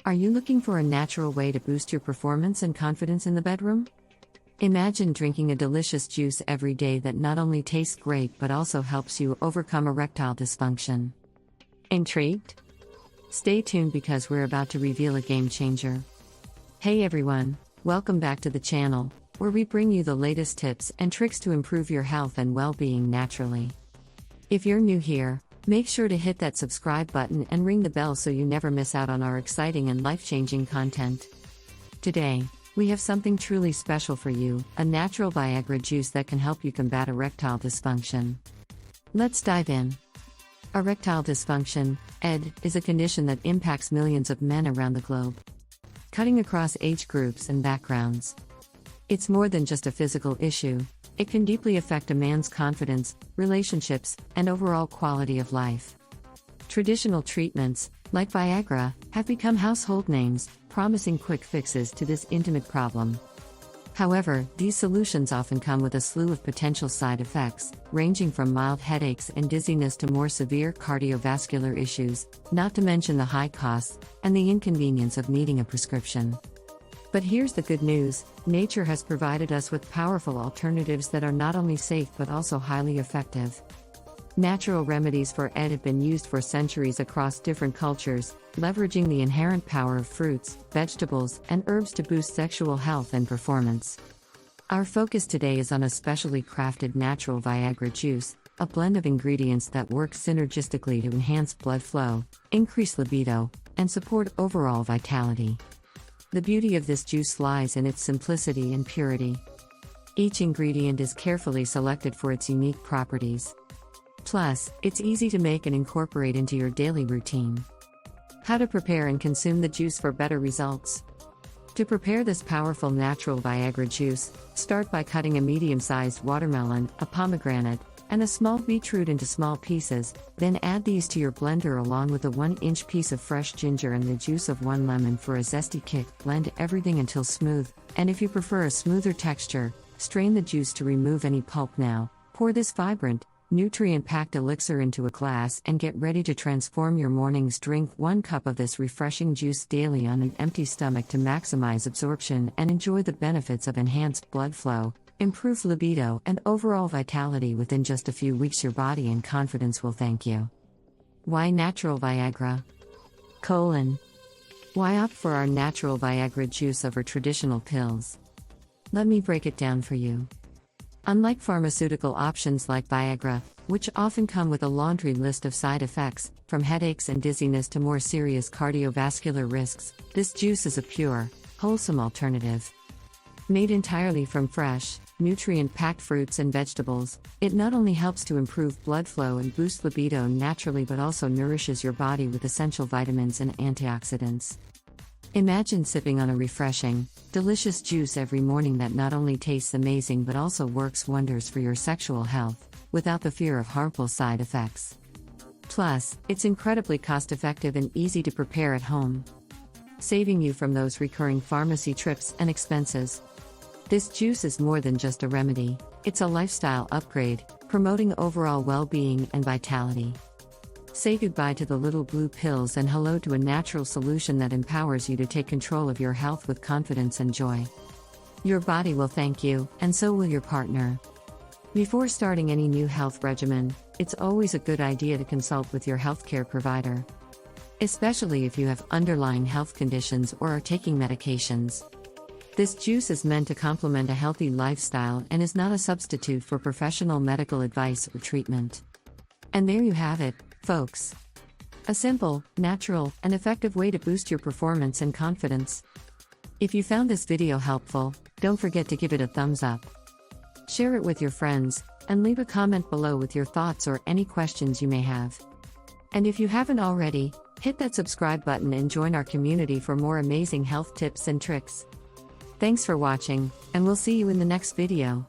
Are you looking for a natural way to boost your performance and confidence in the bedroom? Imagine drinking a delicious juice every day that not only tastes great but also helps you overcome erectile dysfunction. Intrigued? Stay tuned because we're about to reveal a game changer. Hey everyone, welcome back to the channel, where we bring you the latest tips and tricks to improve your health and well-being naturally. If you're new here, make sure to hit that subscribe button and ring the bell so you never miss out on our exciting and life-changing content. Today, we have something truly special for you, a natural Viagra juice that can help you combat erectile dysfunction. Let's dive in. Erectile dysfunction, ED, is a condition that impacts millions of men around the globe, cutting across age groups and backgrounds. It's more than just a physical issue. It can deeply affect a man's confidence, relationships, and overall quality of life. Traditional treatments, like Viagra, have become household names, promising quick fixes to this intimate problem. However, these solutions often come with a slew of potential side effects, ranging from mild headaches and dizziness to more severe cardiovascular issues, not to mention the high costs and the inconvenience of needing a prescription. But here's the good news: nature has provided us with powerful alternatives that are not only safe but also highly effective. Natural remedies for ED have been used for centuries across different cultures, leveraging the inherent power of fruits, vegetables, and herbs to boost sexual health and performance. Our focus today is on a specially crafted natural Viagra juice, a blend of ingredients that work synergistically to enhance blood flow, increase libido, and support overall vitality. The beauty of this juice lies in its simplicity and purity. Each ingredient is carefully selected for its unique properties. Plus, it's easy to make and incorporate into your daily routine. How to prepare and consume the juice for better results. To prepare this powerful natural Viagra juice, start by cutting a medium-sized watermelon, a pomegranate, and a small beetroot into small pieces, then add these to your blender along with a 1-inch piece of fresh ginger and the juice of 1 lemon for a zesty kick. Blend everything until smooth, and if you prefer a smoother texture, strain the juice to remove any pulp. Now, pour this vibrant, nutrient-packed elixir into a glass and get ready to transform your mornings. Drink 1 cup of this refreshing juice daily on an empty stomach to maximize absorption and enjoy the benefits of enhanced blood flow, improved libido, and overall vitality. Within just a few weeks, your body and confidence will thank you. Why natural Viagra? Why opt for our natural Viagra juice over traditional pills? Let me break it down for you. Unlike pharmaceutical options like Viagra, which often come with a laundry list of side effects, from headaches and dizziness to more serious cardiovascular risks, this juice is a pure, wholesome alternative. Made entirely from fresh, nutrient-packed fruits and vegetables, it not only helps to improve blood flow and boost libido naturally but also nourishes your body with essential vitamins and antioxidants. Imagine sipping on a refreshing, delicious juice every morning that not only tastes amazing but also works wonders for your sexual health, without the fear of harmful side effects. Plus, it's incredibly cost-effective and easy to prepare at home, saving you from those recurring pharmacy trips and expenses. This juice is more than just a remedy, it's a lifestyle upgrade, promoting overall well-being and vitality. Say goodbye to the little blue pills and hello to a natural solution that empowers you to take control of your health with confidence and joy. Your body will thank you, and so will your partner. Before starting any new health regimen, it's always a good idea to consult with your healthcare provider, especially if you have underlying health conditions or are taking medications. This juice is meant to complement a healthy lifestyle and is not a substitute for professional medical advice or treatment. And there you have it, folks. A simple, natural, and effective way to boost your performance and confidence. If you found this video helpful, don't forget to give it a thumbs up. Share it with your friends, and leave a comment below with your thoughts or any questions you may have. And if you haven't already, hit that subscribe button and join our community for more amazing health tips and tricks. Thanks for watching, and we'll see you in the next video.